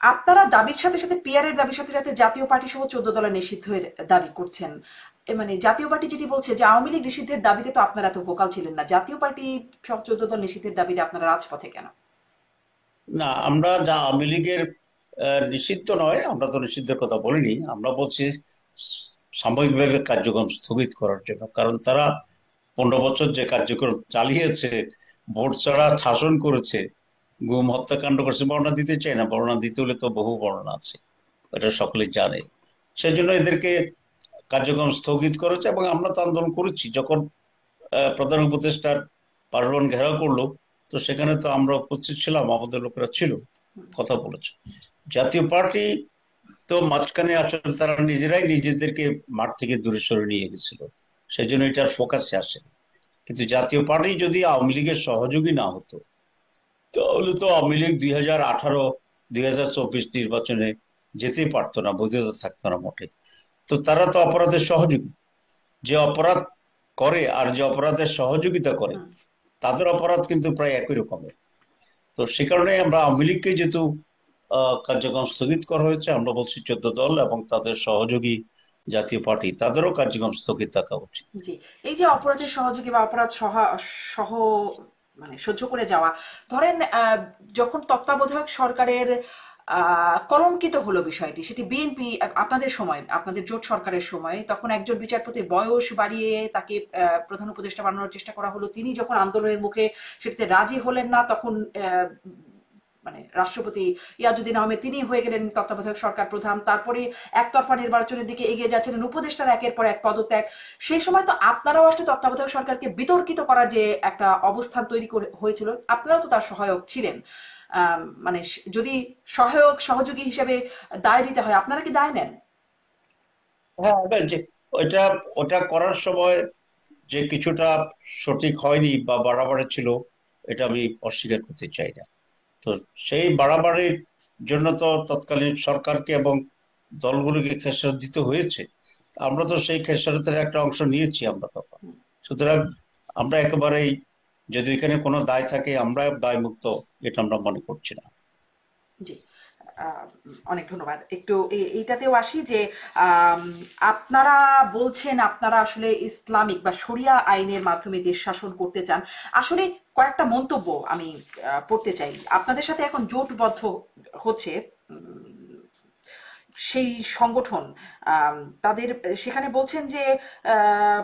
আপনারা দাবির সাথে সাথে পিআরের দাবির সাথে সাথে জাতীয় পার্টি সহ 14 দলের নিষিদ্ধের দাবি করছেন। মানে জাতীয় পার্টি যেটি বলছে যে আওয়ামী লীগ নিষিদ্ধের দাবিতে তো আপনারা এত ভোকাল ছিলেন না, জাতীয় পার্টি সব 14 দল নিষিদ্ধের দাবিতে আপনারা রাজপথে কেন? না, আমরা যা আওয়ামী লীগের নিষিদ্ধ নয়, আমরা তো নিষিদ্ধের কথা বলিনি। আমরা বলছি সাময়িকভাবে কার্যক্রম স্থগিত করার জন্য, কারণ তারা 15 বছর যে কার্যক্রম চালিয়েছে, ভোট ছাড়া শাসন করেছে, গুম হত্যাকাণ্ড করছে, বর্ণনা দিতে চাই না, বর্ণনা দিতে হলে তো বহু বর্ণনা আছে, এটা সকলেই জানে। সেই জন্য এদেরকে কার্যক্রম স্থগিত করেছে। এবং আমরা তো আন্দোলন করেছি, যখন প্রধান উপদেষ্টার পার্লামেন্ট ঘেরাও করলো, তো সেখানে তো আমরা উপস্থিত ছিলাম, আমাদের লোকেরা ছিল, কথা বলেছে। জাতীয় পার্টি তো মাঝখানে আসলে তারা নিজেরাই নিজেদেরকে মাঠ থেকে দূরে সরে নিয়ে গেছিল, সেই জন্য এটার ফোকাসে আসে। কিন্তু জাতীয় পার্টি যদি আওয়ামী লীগের সহযোগী না হতো, তাহলে তো আওয়ামী লীগ 2018 2024 নির্বাচনে যেতেই পারতো না, বৈধতা থাকতো না মোটে। তো তারা তো অপরাধের সহযোগী। যে অপরাধ করে আর যে অপরাধের সহযোগিতা করে, তাদের অপরাধ কিন্তু প্রায় একই রকমের। তো সে কারণে আমরা আওয়ামী লীগকে যেহেতু কার্যক্রম স্থগিত করা হয়েছে, আমরা বলছি 14 দল এবং তাদের সহযোগী জাতীয় পার্টি, তাদেরও কার্যক্রম স্থগিত থাকা উচিত। জি। এই যে অপরাধের সহযোগী বা অপরাধ সহ মানে সহ্য করে যাওয়া, ধরেন যখন তত্ত্বাবধায়ক সরকারের কলঙ্কিত হলো বিষয়টি, সেটি বিএনপি আপনাদের সময়, আপনাদের জোট সরকারের সময়, তখন একজন বিচারপতির বয়স বাড়িয়ে তাকে প্রধান উপদেষ্টা বানানোর চেষ্টা করা হলো। তিনি যখন আন্দোলনের মুখে সেটিতে রাজি হলেন না, তখন মানে রাষ্ট্রপতি ইয়াজুদ্দিন আহমেদ তিনি হয়ে গেলেন তত্ত্বাবধায়ক সরকার প্রধান। তারপরে একতরফা নির্বাচনের দিকে এগিয়ে যাচ্ছিলেন, উপদেষ্টার একের পর এক পদত্যাগ। সেই সময় তো আপনারাও আসলে তত্ত্বাবধায়ক সরকারকে বিতর্কিত করার যে একটা অবস্থান তৈরি হয়েছিল, আপনারাও তো তার সহায়ক ছিলেন। মানে যদি সহায়ক সহযোগী হিসেবে দায় দিতে হয়, আপনারা কি দায় নেন? হ্যাঁ, এবার যে ওইটা ওটা করার সময় যে কিছুটা সঠিক হয়নি বা বাড়াবাড়ি ছিল, এটা আমি অস্বীকার করতে চাই না। তো সেই বাড়াবাড়ির জন্য তো তৎকালীন সরকারকে এবং দলগুলোকে খেসারত দিতে হয়েছে। আমরা তো সেই খেসারতের একটা অংশ নিয়েছি আমরা তখন। সুতরাং আমরা একেবারেই, যদি এখানে কোনো দায় থাকে, আমরা দায় মুক্ত, এটা আমরা মনে করছি না। জি। আহ, অনেক ধন্যবাদ। একটু এইটাতেও আসি যে আম, আপনারা বলছেন আপনারা আসলে ইসলামিক বা শরিয়া আইনের মাধ্যমে দেশ শাসন করতে চান। আসলে কয়েকটা মন্তব্য আমি পড়তে চাই। আপনাদের সাথে এখন জোটবদ্ধ হচ্ছে সেই সংগঠন, আম, তাদের সেখানে বলছেন যে আহ,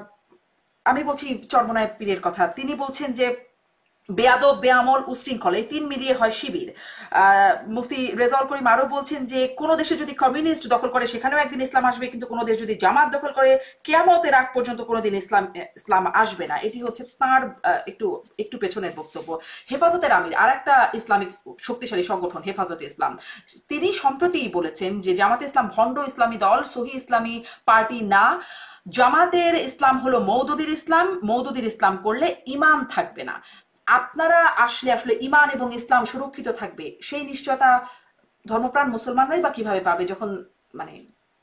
আমি বলছি চরমনায় পীরের কথা, তিনি বলছেন যে বেয়াদব, বেআমল, উশৃঙ্খল এই তিন মিলিয়ে হয় শিবির। মুফতি রেজাউল করিম আরো বলছেন যে কোন দেশে যদি কমিউনিস্ট দখল করে সেখানেও একদিন ইসলাম আসবে, কিন্তু কোন দেশ যদি জামাত দখল করে কিয়ামতের আগ পর্যন্ত কোনোদিন ইসলাম আসবে না। এটি হচ্ছে তার একটু একটু পেছনের বক্তব্য। হেফাজতের আমির, আর একটা ইসলামিক শক্তিশালী সংগঠন হেফাজতে ইসলাম, তিনি সম্প্রতি বলেছেন যে জামাতে ইসলাম ভণ্ড ইসলামী দল, সহি ইসলামী পার্টি না। জামাতের ইসলাম হলো মওদুদির ইসলাম, মওদুদির ইসলাম করলে ইমান থাকবে না। আপনারা আসলে আসলে ইমান এবং ইসলাম সুরক্ষিত থাকবে সেই নিশ্চয়তা ধর্মপ্রাণ মুসলমানরাই বা কিভাবে পাবে, যখন মানে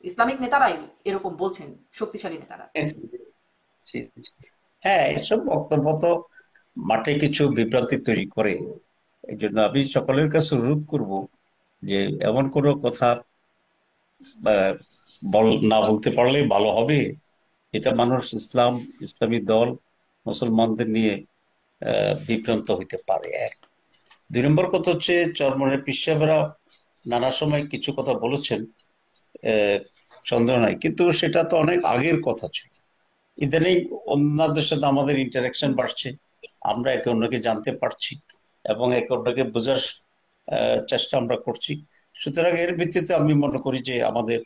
ইসলামিক নেতারাই এরকম বলছেন, শক্তিশালী নেতারা? জি, জি। হ্যাঁ, এসব বক্তব্য তো মাঠে কিছু বিভ্রান্তি তৈরি করে। এই জন্য আমি সকলের কাছে অনুরোধ করব যে এমন কোনো কথা আহ, না বলতে পারলেই ভালো হবে। এটা মানুষ ইসলাম, ইসলামী দল, মুসলমানদের নিয়ে বিভ্রান্ত হইতে পারে, এক। 2 নম্বর কথা হচ্ছে, চরমনের পীর সাহেবরা নানা সময় কিছু কথা বলেছেন, আহ, সন্দেহ নাই, কিন্তু সেটা তো অনেক আগের কথা ছিল। ইদানিং অন্যদের সাথে আমাদের ইন্টারাকশন বাড়ছে, আমরা একে অন্যকে জানতে পারছি এবং একে অন্যকে বোঝার চেষ্টা আমরা করছি। সুতরাং এর ভিত্তিতে আমি মনে করি যে আমাদের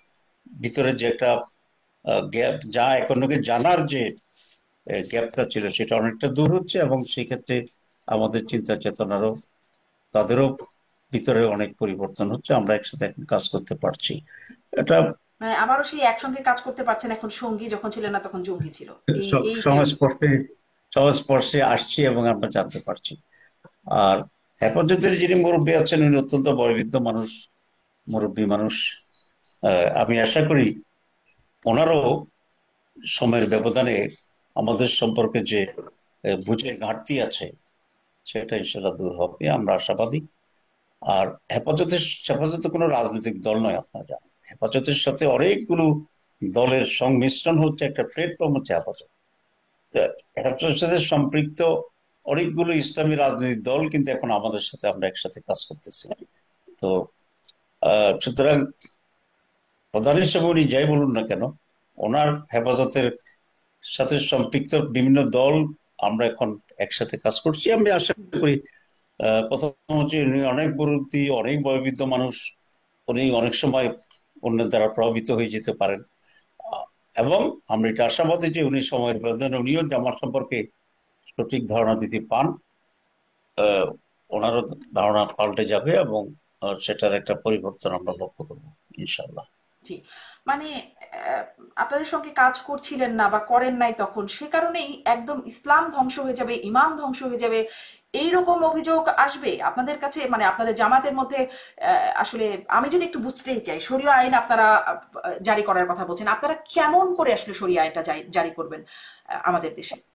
ভিতরে যে একটা গ্যাপ, যা একে অন্যকে জানার যে গ্যাপটা ছিল, সেটা অনেকটা দূর হচ্ছে। এবং সেই ক্ষেত্রে আমাদের চিন্তা চেতনারও, তাদেরও ভিতরে অনেক পরিবর্তন হচ্ছে, আমরা একসাথে এখন কাজ করতে পারছি। এটা মানে আবারও সেই একসঙ্গে কাজ করতে পারছেন, এখন সঙ্গী যখন ছিলেন না তখন জঙ্গি ছিল, এই এই যে। সংস্পর্শে সংস্পর্শে আসছি এবং আমরা জানতে পারছি। আর হেফাজতের যিনি মুরব্বী আছেন, উনি অত্যন্ত বয়োবৃদ্ধ মানুষ, মুরব্বী মানুষ। আমি আশা করি ওনারও সময়ের ব্যবধানে আমাদের সম্পর্কে যে বুঝে ঘাটতি আছে, সেটা ইনশাল্লাহ দূর হবে, আমরা আশাবাদী। আর হেফাজত কোনো রাজনৈতিক দল নয়, আপনারা জানেন। হেফাজতের সাথে অনেকগুলো দলের সংমিশ্রণ হচ্ছে একটা প্ল্যাটফর্ম, হচ্ছে হেফাজত। হেফাজতের সাথে সম্পৃক্ত অনেকগুলো ইসলামী রাজনৈতিক দল কিন্তু এখন আমাদের সাথে, আমরা একসাথে কাজ করতেছি। তো সুতরাং প্রধান হিসেবে উনি যাই বলুন না কেন, ওনার হেফাজতের সাথে সম্পৃক্ত বিভিন্ন দল আমরা এখন একসাথে কাজ করছি। আমি আশা করি প্রথম হচ্ছে উনি অনেক মুরব্বী, অনেক বয়োবৃদ্ধ মানুষ, উনি অনেক সময় অন্যের দ্বারা প্রভাবিত হয়ে যেতে পারেন। এবং আমরা এটা আশাবাদী যে উনি সময়ের ব্যবধানে উনিও জামাত সম্পর্কে সঠিক ধারণা যদি পান, আহ, ওনারও ধারণা পাল্টে যাবে, এবং সেটার একটা পরিবর্তন আমরা লক্ষ্য করবো ইনশাল্লাহ। জি, মানে আপনাদের সঙ্গে কাজ করছিলেন না বা করেন নাই তখন, সে কারণেই একদম ইসলাম ধ্বংস হয়ে যাবে, ইমান ধ্বংস হয়ে যাবে, এইরকম অভিযোগ আসবে আপনাদের কাছে? মানে আপনাদের জামাতের মধ্যে আসলে আমি যদি একটু বুঝতেই চাই, শরিয়া আইন আপনারা জারি করার কথা বলছেন, আপনারা কেমন করে আসলে শরিয়া আইনটা জারি করবেন আমাদের দেশে?